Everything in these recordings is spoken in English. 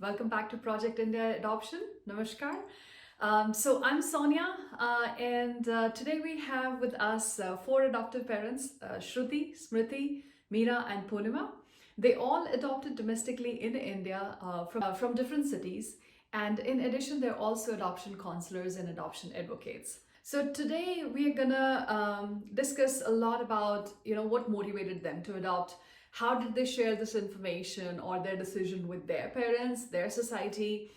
Welcome back to Project India Adoption. Namaskar. So I'm Sonia, and today we have with us four adoptive parents: Shruti, Smriti, Meera, and Purnima. They all adopted domestically in India from different cities, and in addition, they're also adoption counselors and adoption advocates. So today we are gonna discuss a lot about what motivated them to adopt. How did they share this information or their decision with their parents, their society?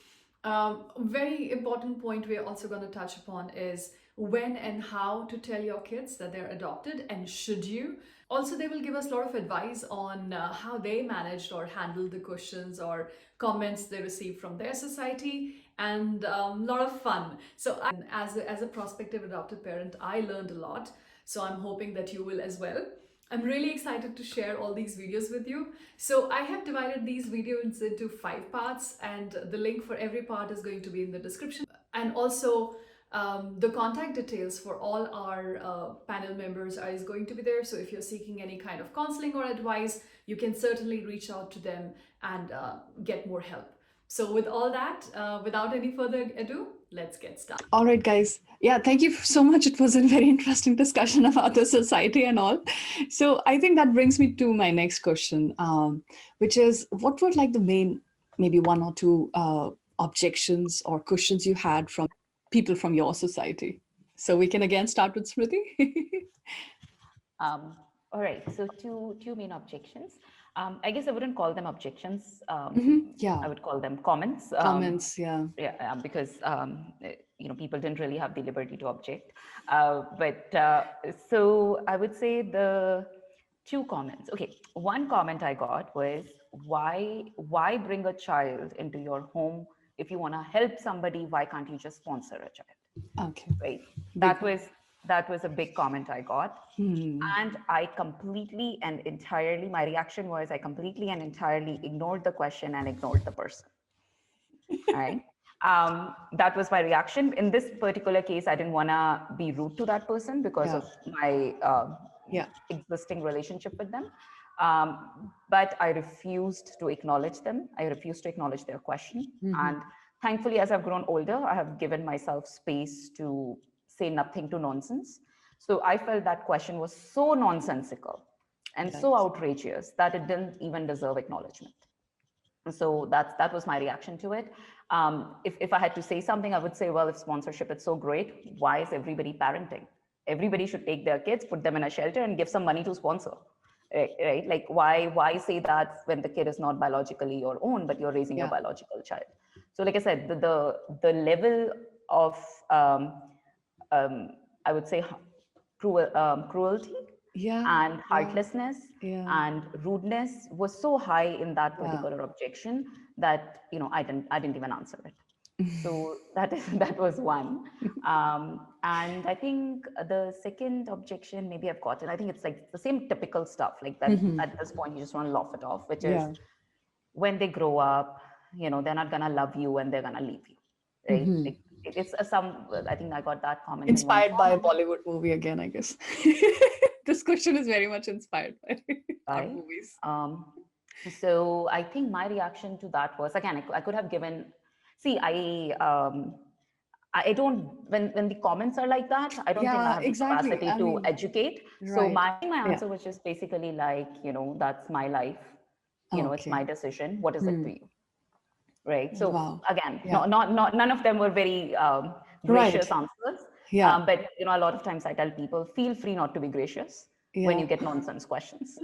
Very important point we're also going to touch upon is when and how to tell your kids that they're adopted, and should you. Also, they will give us a lot of advice on how they managed or handled the questions or comments they received from their society, and a lot of fun. So as a prospective adopted parent, I learned a lot, so I'm hoping that you will as well. I'm really excited to share all these videos with you. So I have divided these videos into 5 parts, and the link for every part is going to be in the description. And also the contact details for all our panel members is going to be there. So if you're seeking any kind of counseling or advice, you can certainly reach out to them and get more help. So with all that, without any further ado, let's get started. All right, guys. Yeah, thank you so much. It was a very interesting discussion about the society and all. So I think that brings me to my next question, which is what were like the main, maybe one or two objections or questions you had from people from your society? So we can again start with Smriti. Um, all right, so two main objections. I guess I wouldn't call them objections. Yeah, I would call them comments. comments. Yeah. Yeah, because people didn't really have the liberty to object. So I would say the two comments. Okay, one comment I got was why bring a child into your home if you want to help somebody? Why can't you just sponsor a child? Okay. Right. That was a big comment I got. Hmm. And I completely and entirely, my reaction was I completely and entirely ignored the question and ignored the person. All right. That was my reaction. In this particular case, I didn't want to be rude to that person because of my Yeah. existing relationship with them. But I refused to acknowledge them. I refused to acknowledge their question. And thankfully, as I've grown older, I have given myself space to say nothing to nonsense. So I felt that question was so nonsensical and so outrageous that it didn't even deserve acknowledgement. So that was my reaction to it. If I had to say something, I would say, well, if sponsorship is so great, why is everybody parenting? Everybody should take their kids, put them in a shelter, and give some money to sponsor. Right? Like why say that when the kid is not biologically your own, but you're raising your biological child? So, like I said, the level of I would say cruelty and heartlessness and rudeness was so high in that particular objection that I didn't even answer it. So that was one. And I think the second objection maybe I've gotten, I think it's like the same typical stuff like that. At this point, you just want to laugh it off, which is when they grow up, they're not gonna love you and they're gonna leave you, right? Like, it's I think I got that comment Inspired by a Bollywood movie again, I guess. This question is very much inspired by our movies. So I think my reaction to that was, again, I could have given, see, I don't, when the comments are like that, I don't think I have the capacity to educate. So my answer was just basically like, that's my life. It's my decision. What is it to you? Right. So again, none of them were very gracious answers. But a lot of times I tell people, feel free not to be gracious when you get nonsense questions.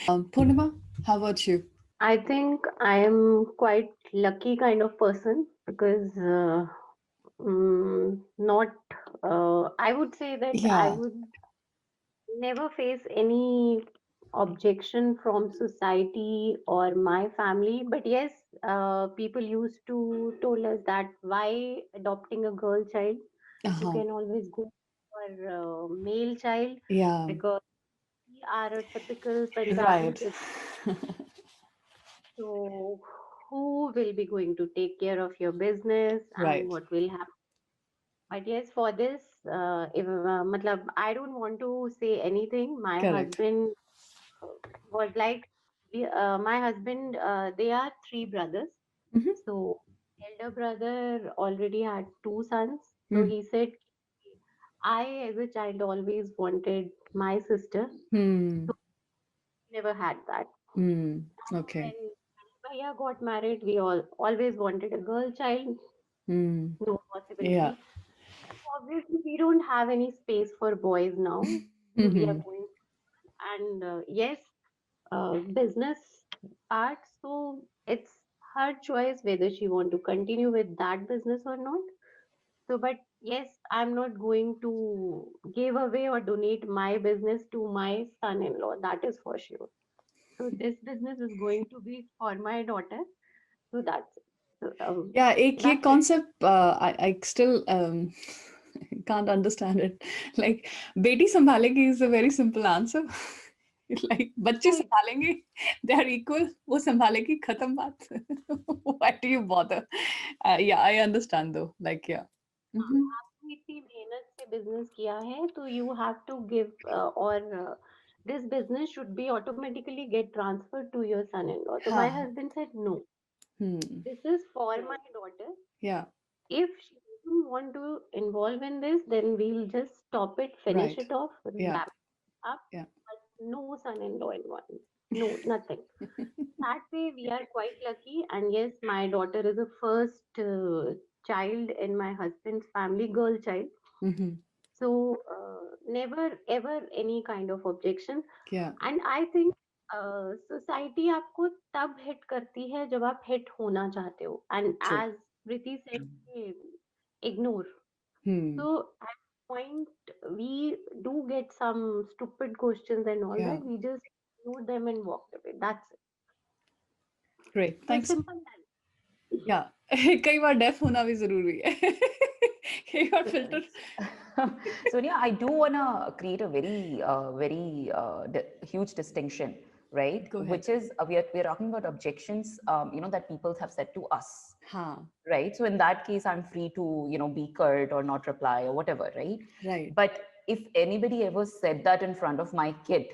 Purnima, how about you? I think I am quite lucky kind of person because not. I would say that I would never face any objection from society or my family. But yes, people used to told us that why adopting a girl child, you can always go for a male child because we are a typical Punjabi. So who will be going to take care of your business and what will happen? But yes, for this, if matlab, I don't want to say anything. My husband was like, my husband, they are three brothers. Mhm. So elder brother already had two sons. So Mm. he said, I as a child always wanted my sister. Hmm. So never had that. Hmm. Okay. When Bhaiya got married, we all always wanted a girl child. Hmm. No Yeah. possibility. Obviously, we don't have any space for boys now. We are Mhm. going, and yes, business part. So it's her choice whether she want to continue with that business or not. So, but yes, I'm not going to give away or donate my business to my son-in-law. That is for sure. So this business is going to be for my daughter. So that's it. So, Yeah, एक ये that's it. concept I still can't understand it. Like बेटी संभालेगी is a very simple answer. Like बच्चे Right. संभालेंगे, they are equal. वो संभालेगी, खत्म बात. Why do you bother? Yeah, I understand though. Like yeah. Mhm. आपने इतनी मेहनत से बिजनेस किया है तो यू हैव टू गिव और this business should be automatically get transferred to your son-in-law. So my हाँ. husband said no. Hmm. This is for my daughter. Yeah. If she doesn't want to involve in this, then we'll just stop it, finish Right. it off, Yeah. wrap it up. Yeah. But no son-in-law involved. No, nothing. That way, we are quite lucky. And yes, my daughter is the first child in my husband's family, girl child. Mhm. So never ever any kind of objection. Yeah. And I think society आपको तब hit करती है जब आप hit होना चाहते हो and True. As Preeti said ignore. Hmm. So at point we do get some stupid questions and all Yeah. that. We just ignore them and walk away. That's it. Great. So Thanks. simple as Yeah. कई बार def होना भी जरूरी है. कई बार filter. So yeah, I do want to create a very huge distinction, right? Go ahead. Which is we are talking about objections, that people have said to us, हाँ. right? So in that case, I'm free to be curt or not reply or whatever, right? Right. But if anybody ever said that in front of my kid,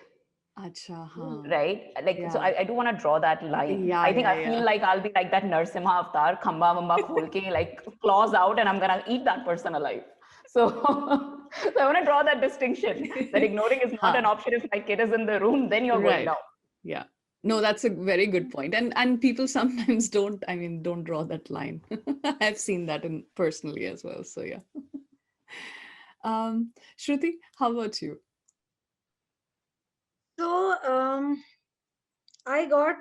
अच्छा हाँ. right? Like, so Yeah. I do want to draw that line. Yeah, I think yeah, I feel yeah. like I'll be like that Narsimha avatar, khamba vamba khol ke, like claws out, and I'm gonna eat that person alive. So, so I want to draw that distinction that ignoring is not an हाँ. option. If my kid is in the room, then you're going Right. down. Yeah. No, that's a very good point. And people sometimes don't draw that line. I've seen that in personally as well. So yeah. Shruti, how about you? So I got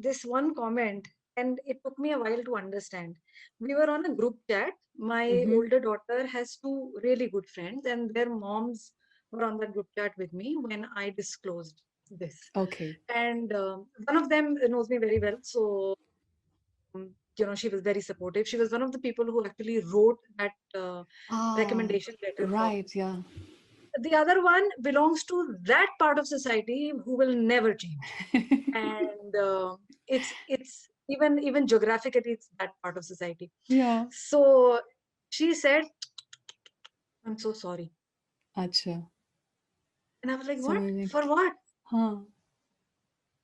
this one comment, and it took me a while to understand. We were on a group chat. My Mm-hmm. older daughter has two really good friends, and their moms were on that group chat with me when I disclosed this. Okay. And one of them knows me very well, so she was very supportive. She was one of the people who actually wrote that Ah, recommendation letter for. right. Yeah. The other one belongs to that part of society who will never change, and it's even geographically it's that part of society. Yeah. So she said, I'm so sorry. अच्छा. And I was like, what? समझ For what? हाँ.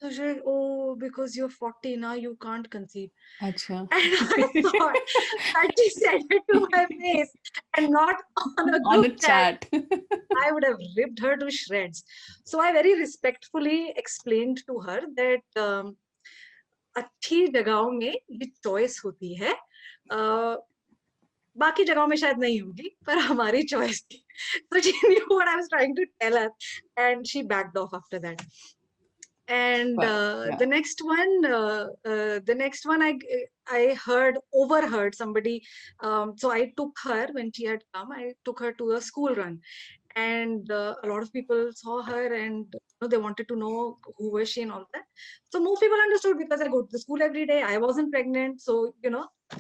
So she said, oh, because you're 40 now, you can't conceive. अच्छा. And I thought that she said it to my face and not on a On a group chat. chat. I would have ripped her to shreds. So I very respectfully explained to her that अच्छी जगहों में ये choice होती है, बाकी जगहों में शायद नहीं होगी, पर हमारी चॉइस थी. So she knew what I was trying to tell her, and she backed off after that. And Well, yeah. the next one, I overheard somebody. So I took her when she had come. I took her to a school run, and a lot of people saw her, and they wanted to know who was she and all that. So most people understood because I go to the school every day. I wasn't pregnant, so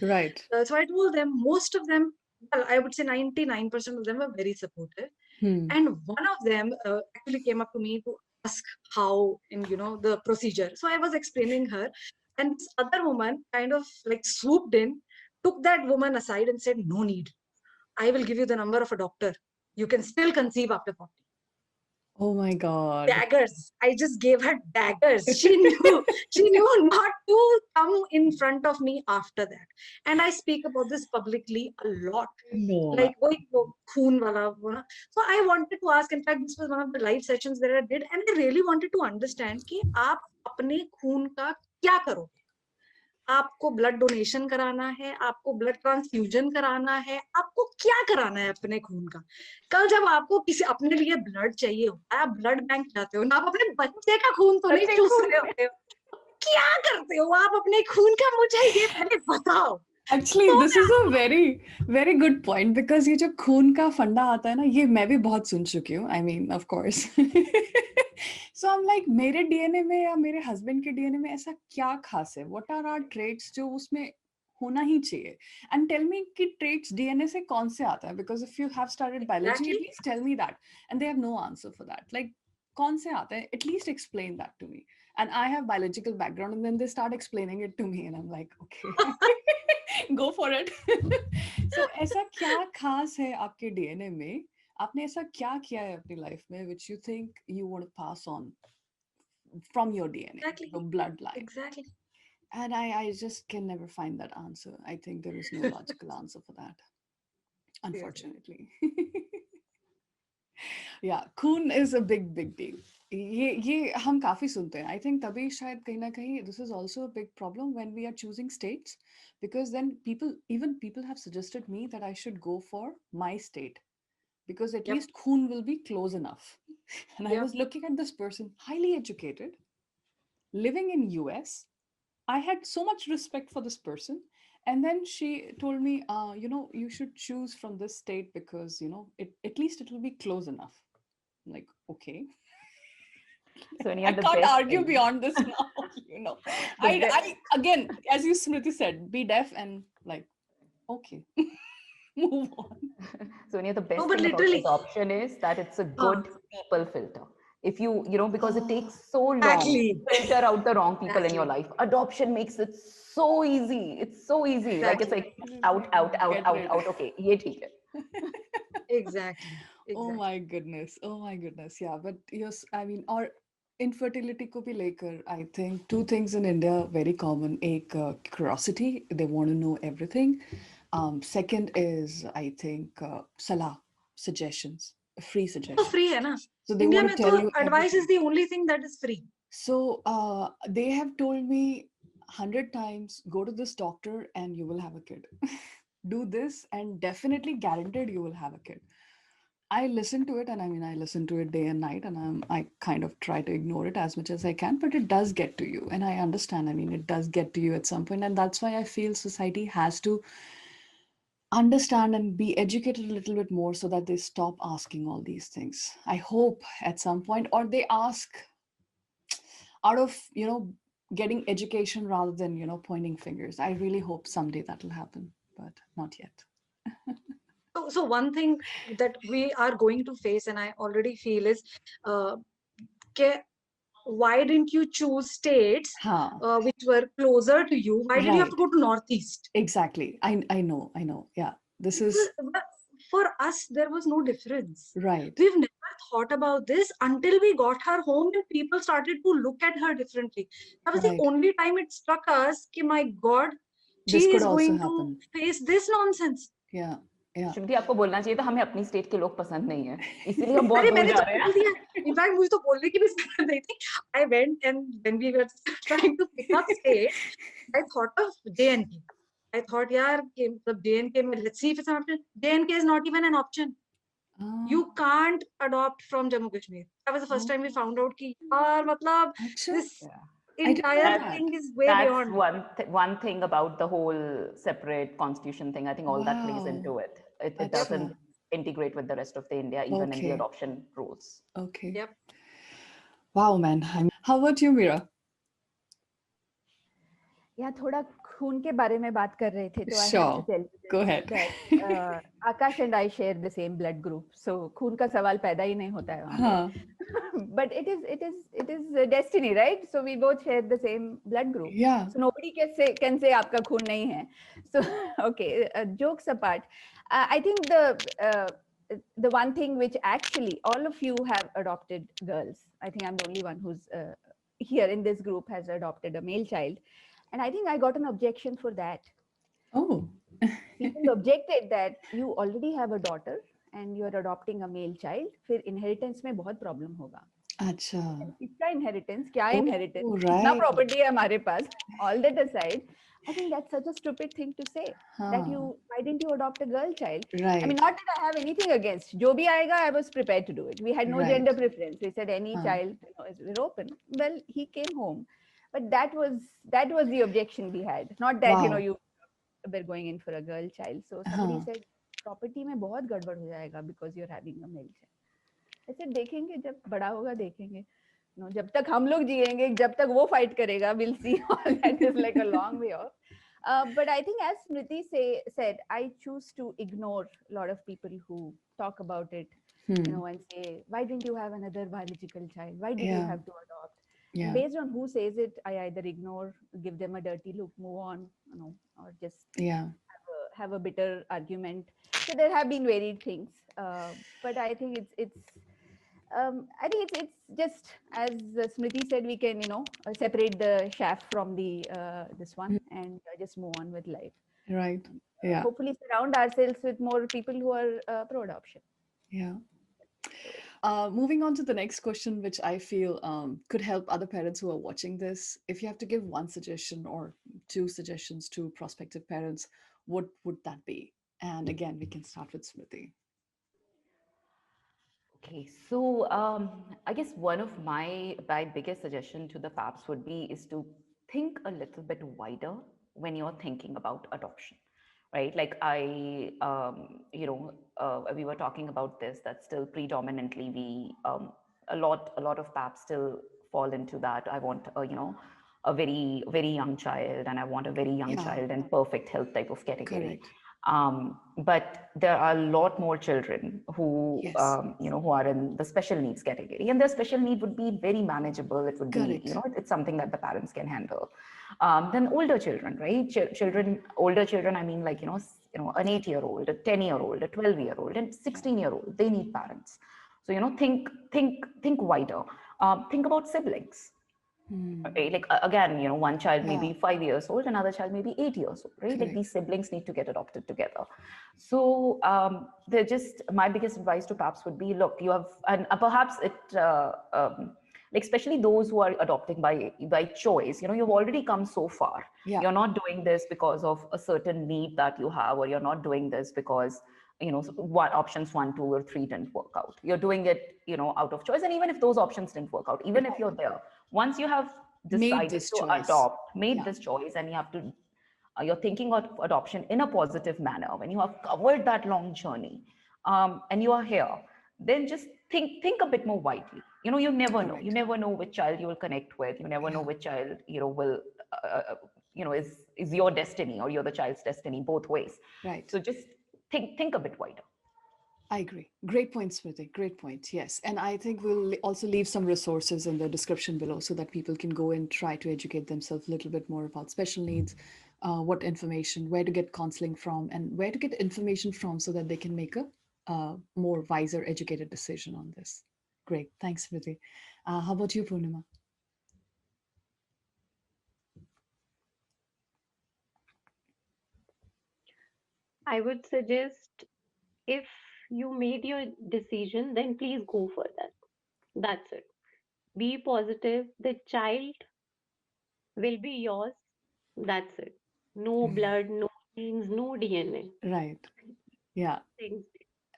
Right. So I told them. Most of them, well, I would say 99% of them were very supportive. Hmm. And one of them actually came up to me to ask how in the procedure. So I was explaining her, and this other woman kind of like swooped in, took that woman aside and said, no need, I will give you the number of a doctor, you can still conceive after 40. Oh my God. Daggers. I just gave her daggers. She knew not to come in front of me after that. And I speak about this publicly a lot. No. Like wo khoon wala wo na. So I wanted to ask, in fact, this was one of the live sessions that I did, and I really wanted to understand कि आप अपने खून का क्या करोगे? आपको blood donation कराना है, आपको ब्लड ट्रांसफ्यूजन कराना है, आपको क्या कराना है अपने खून का? कल जब आपको किसी अपने लिए ब्लड चाहिए होता है, आप ब्लड बैंक जाते हो ना, आप अपने बच्चे का खून तो नहीं चूस रहे होते हो। क्या करते हो आप अपने खून का? मुझे ये पहले बताओ। Actually, this is a very, very good point because ये जो खून का फंडा आता है ना, ये मैं भी बहुत सुन चुकी हूँ. I mean, of course. So I'm like, मेरे DNA में या मेरे husband के DNA में ऐसा क्या खास है? What are our traits जो उसमें होना ही चाहिए? And tell me कि traits DNA से कौन से आता है? Because if you have studied biology, at least tell me that. And they have no answer for that. Like, कौन से आते हैं? At least explain that to me. And I have biological background, and then they start explaining it to me, and I'm like, okay. Go for it. So ऐसा क्या खास है आपके DNA में? आपने ऐसा क्या किया है अपनी लाइफ में which you think you want to pass on from your DNA, Exactly. your bloodline? Exactly. And I just can never find that answer. I think there is no logical answer for that, unfortunately. Yeah, खून is a big deal. ये हम काफी सुनते हैं. I think तभी शायद कहीं ना कहीं this is also a big problem when we are choosing states, because then people have suggested me that I should go for my state because at least खून will be close enough. And I was looking at this person, highly educated, living in US. I had so much respect for this person. And then she told me, you should choose from this state because, at least it will be close enough. I'm like, okay. Sonia, I the can't best argue thing. beyond this now. I again, as you Smriti said, be deaf and like, okay, move on. Sonia, the best but thing about literally. adoption is that it's a good people filter. If you because it takes so long Exactly. to filter out the wrong people in your life. Adoption makes it so easy. It's so easy. Like it's like out. Okay, ye theek hai. Exactly. Oh my goodness. Yeah, but yes, I mean, or infertility को भी लेकर, I think two things in India very common. एक curiosity, they want to know everything. Second is, I think, salah, suggestions, free तो suggestions. free है ना. So they India want में to तो tell you advice everything. is the only thing that is free. So they have told me 100 times, go to this doctor and you will have a kid. Do this and definitely guaranteed you will have a kid. I listen to it, and I mean, I listen to it day and night, and I kind of try to ignore it as much as I can, but it does get to you. And I understand, I mean, it does get to you at some point. And that's why I feel society has to understand and be educated a little bit more so that they stop asking all these things. I hope at some point, or they ask out of, getting education rather than, pointing fingers. I really hope someday that will happen, but not yet. So one thing that we are going to face, and I already feel, is why didn't you choose states which were closer to you? Why did you have to go to Northeast? Exactly. I know. Yeah. This is for us, there was no difference. Right. We've never thought about this until we got her home and people started to look at her differently. That was the only time it struck us कि my God, she is going to face this nonsense. Yeah. श्रुति, आपको बोलना चाहिए था हमें अपनी state के लोग पसंद नहीं है, इसीलिए हम बहुत दूर जा रहे हैं. In fact, मुझे तो बोलने की भी जरूरत नहीं थी. I went, and when we were trying to pick up states, I thought of JNK. I thought, yaar, JNK, let's see if it's an option. JNK is not even an option. You can't adopt from Jammu Kashmir. That was the first time we found out कि यार मतलब this entire thing is way beyond. That's one thing about the whole separate constitution thing. I think all that plays into it. It doesn't integrate with the rest of the India, even in the adoption rules. Okay. Yep. Wow, man. How about you, Meera? यहाँ थोड़ा खून के बारे में बात कर रहे थे तो I have to tell you Go ahead. that Akash and I share the same blood group, so खून का सवाल पैदा ही नहीं होता है वहाँ पे. But it is destiny, right? So we both share the same blood group. Yeah. So nobody can say आपका खून नहीं है. So okay, jokes apart, I think the one thing which actually all of you have adopted girls. I think I'm the only one who's here in this group has adopted a male child. And I think I got an objection for that. Oh. People objected that you already have a daughter and you are adopting a male child. फिर inheritance में बहुत problem होगा. अच्छा. किसका inheritance? क्या inheritance? Oh, कितना right. property है हमारे पास? All that aside, I think that's such a stupid thing to say. That why didn't you adopt a girl child? Right. I mean, not that I have anything against. जो भी आएगा, I was prepared to do it. We had no gender preference. We said any child, we're open. Well, he came home, but that was the objection we had. Not that you we're going in for a girl child. So somebody said property में बहुत गड़बड़ हो जाएगा because you're having a male child. I said देखेंगे जब बड़ा होगा देखेंगे. No, जब तक हम लोग जिएंगे, जब तक वो fight करेगा, we'll see. All that is like a long way off. But I think as Smriti said, I choose to ignore a lot of people who talk about it, and say, why didn't you have another biological child? Why did you have to adopt? Yeah. Based on who says it, I either ignore, give them a dirty look, move on, or just have a bitter argument. So there have been varied things, but I think I think it's just as Smriti said, we can separate the chaff from the this one and just move on with life. Right. And, hopefully surround ourselves with more people who are pro adoption. Yeah. Moving on to the next question, which I feel could help other parents who are watching this. If you have to give one suggestion or two suggestions to prospective parents, what would that be? And again, we can start with Smriti. Okay, so I guess one of my biggest suggestion to the PAPS would be is to think a little bit wider when you're thinking about adoption, right? Like we were talking about this, that still predominantly we, a lot of PAPS still fall into that. I want, a very, very young child, and I want a very young child in perfect health type of category. Correct. But there are a lot more children who, who are in the special needs category, and their special need would be very manageable. It would be, it's something that the parents can handle. Then older children, right? Older children, I mean, like, an 8-year-old, a 10-year-old, a 12-year-old, and 16-year-old, they need parents. So, think wider. Think about siblings. Right? Like again, one child may be 5 years old, another child may be 8 years old, right? Like these siblings need to get adopted together. So they're just, my biggest advice to PAPS would be, look, you have, and perhaps it, like especially those who are adopting by choice, you've already come so far. You're not doing this because of a certain need that you have, or you're not doing this because options 1, 2, or 3 didn't work out. You're doing it, out of choice. And even if those options didn't work out, even if you're there, once you have decided to adopt, this choice, and you have to, you're thinking of adoption in a positive manner, when you have covered that long journey, and you are here, then just think a bit more widely. You never know. You never know which child you will connect with. You never know which child, will, is your destiny, or you're the child's destiny, both ways. Right. So just think a bit wider. I agree. Great point, Smriti. Great point. Yes. And I think we'll also leave some resources in the description below so that people can go and try to educate themselves a little bit more about special needs, what information, where to get counseling from, and where to get information from so that they can make a more wiser, educated decision on this. Great. Thanks, Smriti. How about you, Purnima? I would suggest, if you made your decision, then please go for that. That's it. Be positive. The child will be yours. That's it. No blood, no genes, no DNA. Right. Yeah. Things.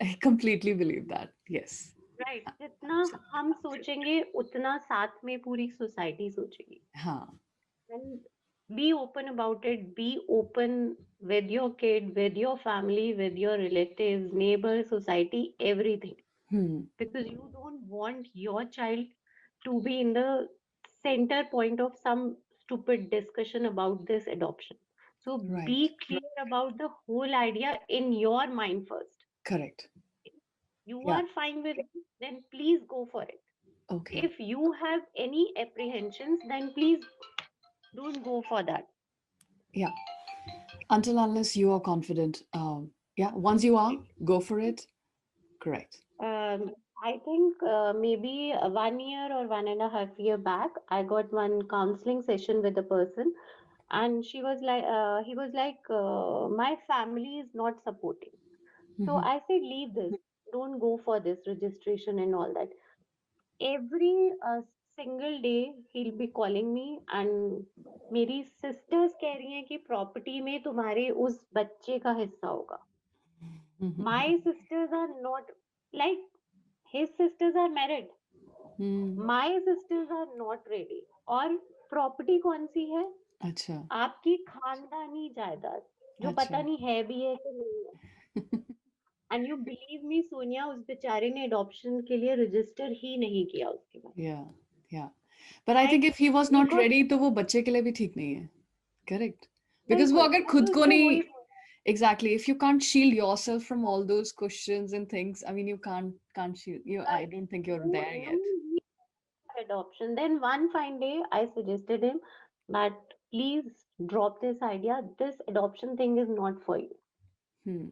I completely believe that. Yes. Right. जितना हम सोचेंगे उतना साथ में पूरी society सोचेगी. हाँ. And be open about it. Be open with your kid, with your family, with your relatives, neighbors, society, everything. Because you don't want your child to be in the center point of some stupid discussion about this adoption. So be clear about the whole idea in your mind first. Correct. If you are fine with it, then please go for it. Okay. If you have any apprehensions, then please don't go for that. Yeah. Until unless you are confident. Once you are, go for it. Correct. I think maybe 1 year or 1.5 year back, I got one counseling session with a person, and he was like, my family is not supporting. So Mhm. I said, leave this, don't go for this registration and all that. Every single day he'll be calling me, and मेरी sisters कह रही हैं कि property में तुम्हारे उस बच्चे का हिस्सा होगा. Mhm. My sisters are not, like, his sisters are married, Hmm. my sisters are not ready. और प्रॉपर्टी कौन सी है? अच्छा. आपकी खानदानी जायदाद, जो अच्छा. पता नहीं है भी है कि नहीं है. And you believe me Sonia, उस बेचारे ने अडॉप्शन के लिए रजिस्टर ही नहीं किया उसके बाद. Yeah, yeah. But I think like if he was he not got, ready, तो वो बच्चे के लिए भी ठीक नहीं है. Correct. Because वो बिल्कुल, अगर खुद तो को तो नहीं, वही. exactly, if you can't shield yourself from all those questions and things, I mean, you can't shield you. I don't think you're there yet. Adoption. Then one fine day, I suggested him that please drop this idea. This adoption thing is not for you. Hmm.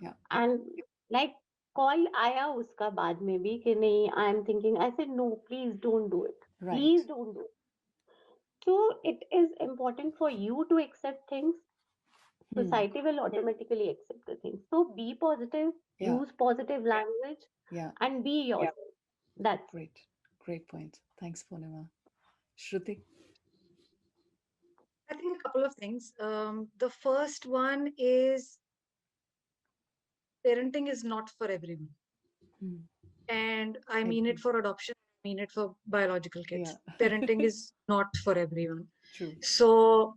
Yeah. And like call आया उसका बाद में भी कि नहीं, I am thinking. I said no, please don't do it. Right. Please don't do it. So it is important for you to accept things. Hmm. Society will automatically accept the things. So be positive, Yeah. use positive language, Yeah. and be yourself. That's it. Great. Great point. Thanks, Purnima. Shruti. I think a couple of things. The first one is parenting is not for everyone. Hmm. And I I mean it agree. for adoption, I mean it for biological kids. Yeah. Parenting is not for everyone. True. So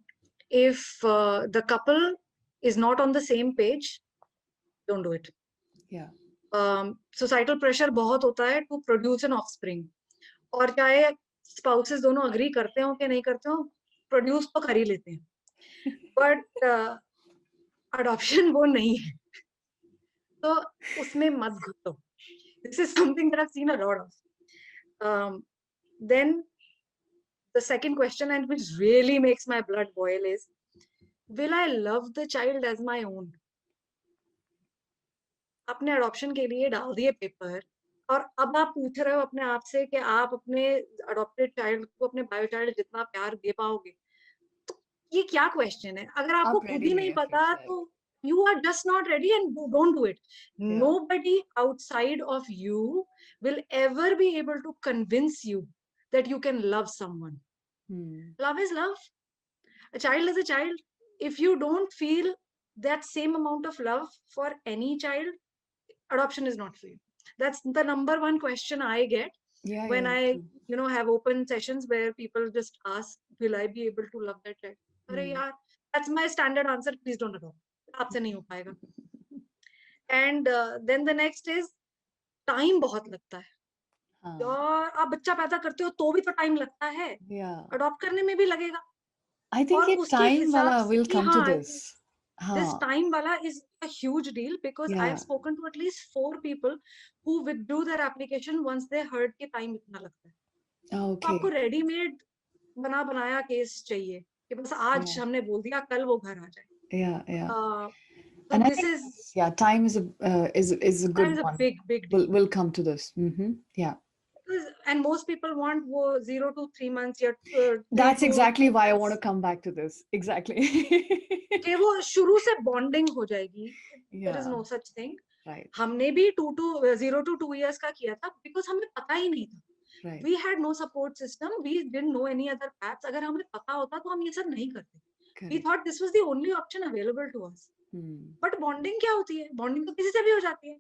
if the couple is not on the same page, don't do it. Yeah. Societal pressure बहुत होता है to produce an offspring. और चाहे spouses दोनों agree करते हो कि नहीं करते हो, produce तो कर ही लेते हैं. But adoption वो नहीं है. तो उसमें मत घुसो. This is something that I've seen a lot of. Then the second question, and which really makes my blood boil, is will I love the child as my own? आपने adoption के लिए डाल दिए पेपर, और अब आप पूछ रहे हो अपने आप से कि आप अपने अडॉप्टेड चाइल्ड को अपने बायो चाइल्ड जितना प्यार दे पाओगे. तो ये क्या क्वेश्चन है? अगर आपको आप खुद ready ही नहीं नहीं है फिर पता, शायद. तो you are just not ready, and don't do it. Yeah. Nobody outside of you will ever be able to convince you that you can love someone. Hmm. Love is love. A child is a child. If you don't feel that same amount of love for any child, adoption is not for you. That's the number one question I get Yeah. when Yeah. I, True. have open sessions where people just ask, will I be able to love that child? अरे Hmm. यार, that's my standard answer. Please don't adopt. आपसे नहीं हो पाएगा. And then the next is time बहुत लगता है. हाँ. यार आप बच्चा पैदा करते हो तो भी तो टाइम लगता है. Yeah. अडॉप्ट करने में भी लगेगा. I think और ये उसके time हिसाब वाला से will कि come to हाँ, this. this हाँ. time wala is a huge deal, because Yeah. I've spoken to at least 4 people who withdrew their application once they heard कि time इतना लगता है. तो Okay. आपको रेडीमेड बना बनाया केस चाहिए कि बस आज Yeah. हमने बोल दिया कल वो घर आ जाए. Yeah. Yeah. So And I this think is yeah, time is a time good is a one. big deal. Will come to this. Mm-hmm. Yeah. And most people want वो 0 to 3 months या 2 That's to exactly 2 why I want months to come back to this. Exactly. कि वो शुरू से bonding हो जाएगी. There is Yeah. no such thing. Right. हमने भी 0 to 2 years का किया था बिकॉज हमें पता ही नहीं था. Right. We had no support system. We didn't know any other paths. अगर हमें पता होता तो हम ये सब नहीं करते. We Correct. thought this was the only option available to us. Hmm. But bonding क्या होती है? Bonding तो किसी से भी हो जाती है.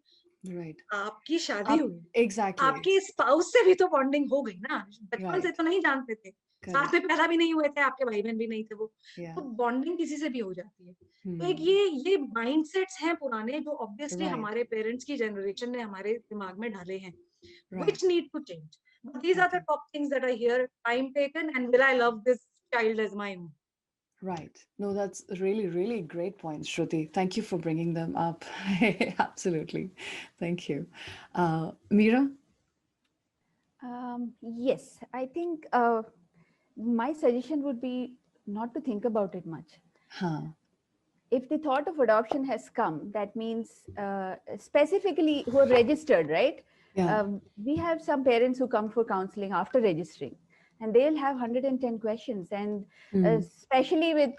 Right. आपकी शादी हुई, Exactly. आपके स्पाउस से भी तो बॉन्डिंग हो गई ना. बचपन से Right. तो नहीं जानते थे, साथ Correct. में पैदा भी नहीं हुए थे, आपके भाई बहन भी नहीं थे वो. Yeah. तो बॉन्डिंग किसी से भी हो जाती है. तो एक Hmm. ये माइंडसेट्स हैं पुराने जो ऑब्वियसली Right. हमारे पेरेंट्स की जनरेशन ने हमारे दिमाग में डाले हैं, Right. which need to change. But these are the Okay. top things that I hear. Time taken, and will I love this child as my own? Right. No, that's really, really great points, Shruti. Thank you for bringing them up. Absolutely. Thank you. Meera? Yes, I think my suggestion would be not to think about it much. Huh. if the thought of adoption has come, that means specifically who are registered, right? Yeah. We have some parents who come for counseling after registering, and they'll have 110 questions, and especially with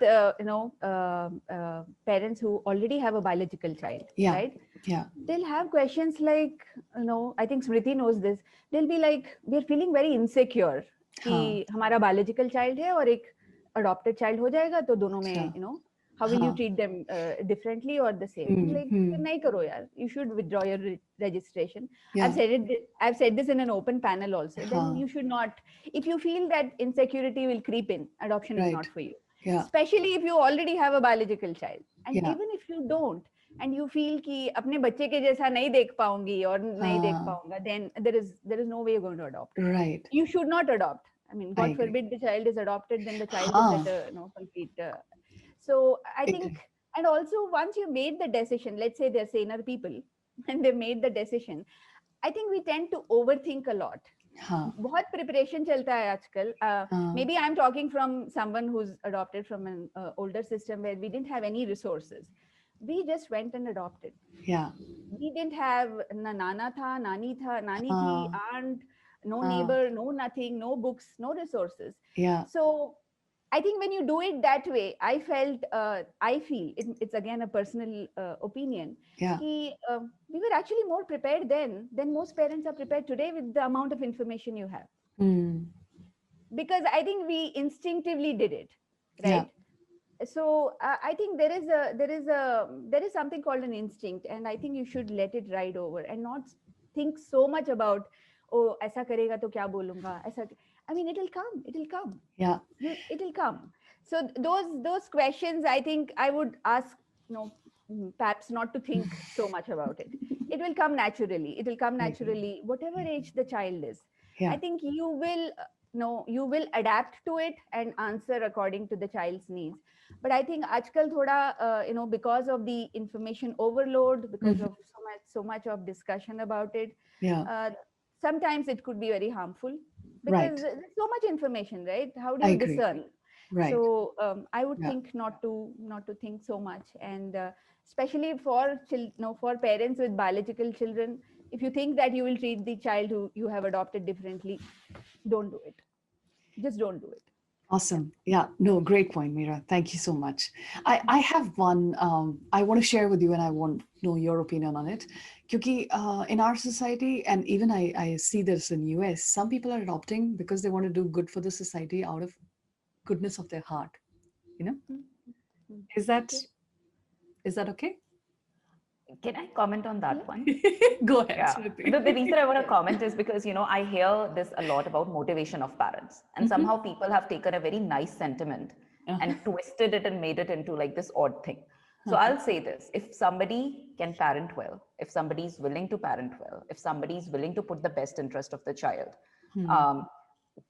parents who already have a biological child, Yeah. right? Yeah. They'll have questions like, I think Smriti knows this. They'll be like, we're feeling very insecure कि हमारा biological child है और एक adopted child हो जाएगा, तो दोनों में, how will you treat them differently or the same? Like, नहीं करो यार. You should withdraw your registration. Yeah. I've said this in an open panel also. Then you should not. If you feel that insecurity will creep in, adoption is not for you. Yeah. Especially if you already have a biological child, and even if you don't, and you feel कि अपने बच्चे के जैसा नहीं देख पाऊंगी और नहीं देख पाऊंगा, then there is no way you're going to adopt. Right. You should not adopt. I mean, God forbid the child is adopted, then the child is at a complete. So I think, and also once you made the decision, let's say they're saner people, and they made the decision, I think we tend to overthink a lot. बहुत preparation चलता है आजकल. Maybe I'm talking from someone who's adopted from an older system where we didn't have any resources. We just went and adopted. Yeah. We didn't have na nana tha, nani thi, aunt, no neighbor, no nothing, no books, no resources. Yeah. So I think when you do it that way, I feel it's again a personal opinion. Yeah. We were actually more prepared then than most parents are prepared today with the amount of information you have. Because I think we instinctively did it, right? Yeah. So I think there is something called an instinct, and I think you should let it ride over and not think so much about, oh, ऐसा करेगा तो क्या बोलूँगा, ऐसा. I mean, it'll come. Yeah. It'll come. So those questions, I think I would ask, perhaps not to think so much about it. It will come naturally. Whatever age the child is. Yeah. I think you will adapt to it and answer according to the child's needs. But I think आजकल थोड़ा, because of the information overload, because of so much of discussion about it, sometimes it could be very harmful. Because there's so much information, right? How do you discern? Right. So I would think not to think so much, and especially for parents with biological children, if you think that you will treat the child who you have adopted differently, don't do it. Just don't do it. Awesome. Yeah. No, great point, Meera. Thank you so much. I have one I want to share with you, and I want to know your opinion on it. Because in our society, and even I see this in US, some people are adopting because they want to do good for the society out of goodness of their heart. Is that okay? Can I comment on that one? Go ahead. Yeah. The reason I want to comment is because, I hear this a lot about motivation of parents. And somehow people have taken a very nice sentiment and twisted it and made it into like this odd thing. So I'll say this: if somebody can parent well, if somebody is willing to parent well, if somebody is willing to put the best interest of the child,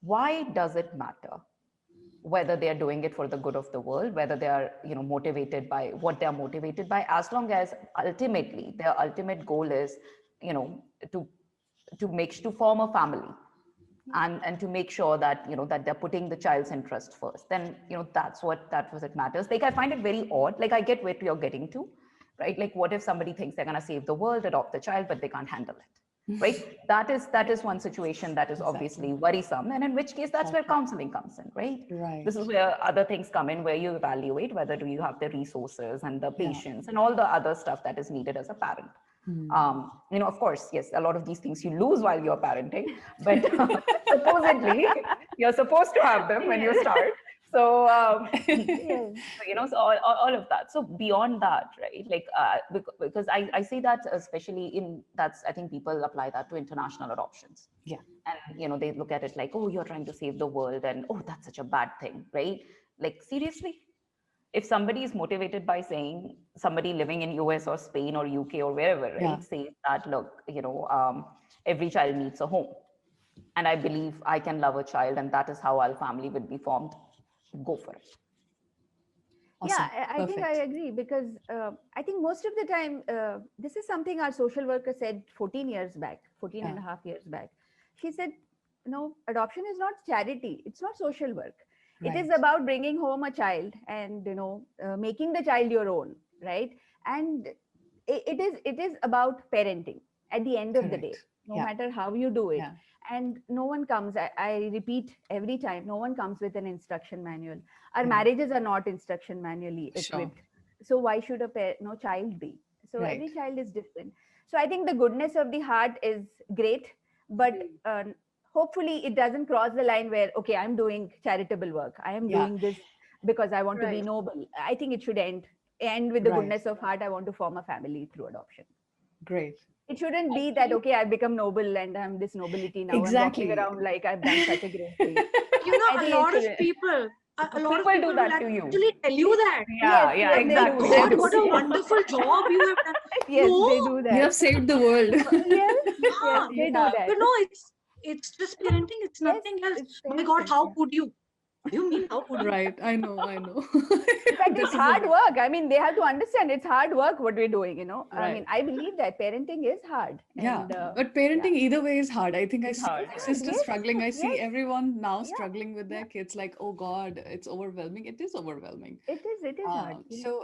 why does it matter whether they are doing it for the good of the world, whether they are, motivated by what they are motivated by, as long as ultimately their ultimate goal is, to form a family and to make sure that, that they're putting the child's interest first, then, that's what it matters. Like, I find it very odd. Like, I get where you're getting to, right? Like, what if somebody thinks they're going to save the world, adopt the child, but they can't handle it? Right? That is one situation that is obviously worrisome, and in which case that's where counseling comes in, right? Right. This is where other things come in, where you evaluate whether do you have the resources and the patience and all the other stuff that is needed as a parent. Of course, yes, a lot of these things you lose while you're parenting, but supposedly you're supposed to have them when you start. So, so all of that. So beyond that, right? Like, because I see that especially I think people apply that to international adoptions. Yeah. And, they look at it like, oh, you're trying to save the world, and oh, that's such a bad thing, right? Like, seriously? If somebody is motivated by saying, somebody living in US or Spain or UK or wherever, right, says that, look, every child needs a home, and I believe I can love a child, and that is how our family will be formed, go for it. Awesome. Yeah, I think I agree, because I think most of the time, this is something our social worker said 14 and a half years back. She said, adoption is not charity. It's not social work. It is about bringing home a child and making the child your own, right? And it is about parenting at the end of the day, no matter how you do it. And no one comes, I repeat every time, no one comes with an instruction manual. Our marriages are not instruction manually equipped. So why should no child be? So every child is different. So I think the goodness of the heart is great, but hopefully it doesn't cross the line where, okay, I'm doing charitable work, I am doing this because I want to be noble. I think it should end with the goodness of heart. I want to form a family through adoption. Great. It shouldn't be that, okay, I've become noble and I'm this nobility now. Exactly. I'm walking around like I've done such a great thing. A lot of people do that to you. Actually tell you that. Yeah, exactly. God, what a wonderful job you have done. Yes, they do that. You have saved the world. Yes, they do that. But no, it's just parenting. It's nothing else. My God, how could you? What do you mean? How could you? Right. I know. In fact, it's hard work. I mean, they have to understand it's hard work what we're doing, I mean, I believe that parenting is hard. Yeah. But parenting either way is hard. I think I see my sister struggling. I see everyone now struggling with their kids, like, oh God, it's overwhelming. It is overwhelming. It is hard. So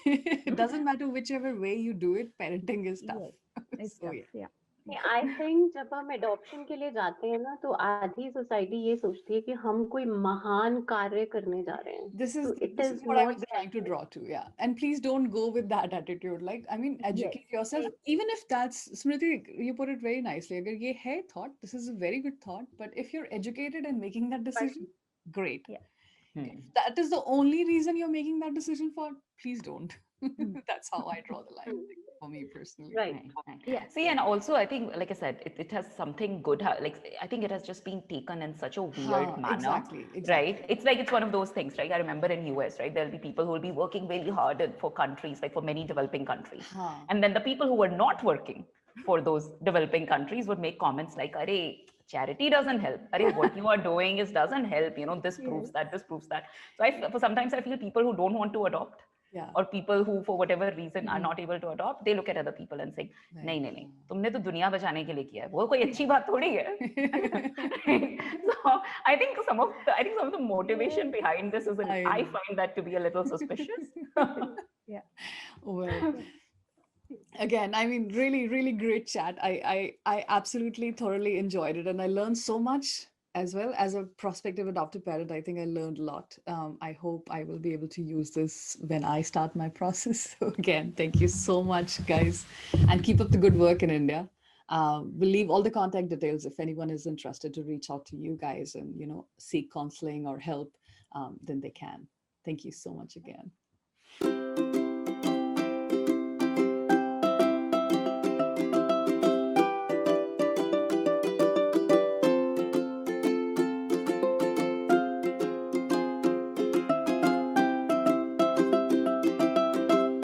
it doesn't matter whichever way you do it, parenting is tough. It's tough. Yeah. I think जब हम adoption के लिए जाते हैं ना तो आधी society ये सोचती है कि हम कोई महान कार्य करने जा रहे हैं. This is what I was trying to draw to. Yeah. And please don't go with that attitude. Like, I mean, educate yourself. Even if that's, Smriti, you put it very nicely. Agar ye hai thought, this is a very good thought. But if you're educated and making that decision, great. If that is the only reason you're making that decision for, please don't. That's how I draw the line. For me personally. Right. Yeah. See, and also I think, like I said, it has something good. Like, I think it has just been taken in such a weird manner. Exactly. Right. It's like, it's one of those things, right? I remember in US, right? There'll be people who will be working really hard for countries, like for many developing countries. And then the people who were not working for those developing countries would make comments like, "Arey, charity doesn't help. Arey, what you are doing doesn't help. This proves that, this proves that." So sometimes I feel people who don't want to adopt, or people who for whatever reason are not able to adopt, they look at other people and say, नहीं, तुमने तो दुनिया बचाने के लिए किया है, वो कोई अच्छी बात थोड़ी है. So I think some of the motivation behind this I find that to be a little suspicious. Well, again, I mean, really, really great chat. I absolutely thoroughly enjoyed it, and I learned so much. As well as a prospective adoptive parent, I think I learned a lot. I hope I will be able to use this when I start my process. So again, thank you so much, guys, and keep up the good work in India. We'll leave all the contact details if anyone is interested to reach out to you guys and seek counseling or help, then they can. Thank you so much again.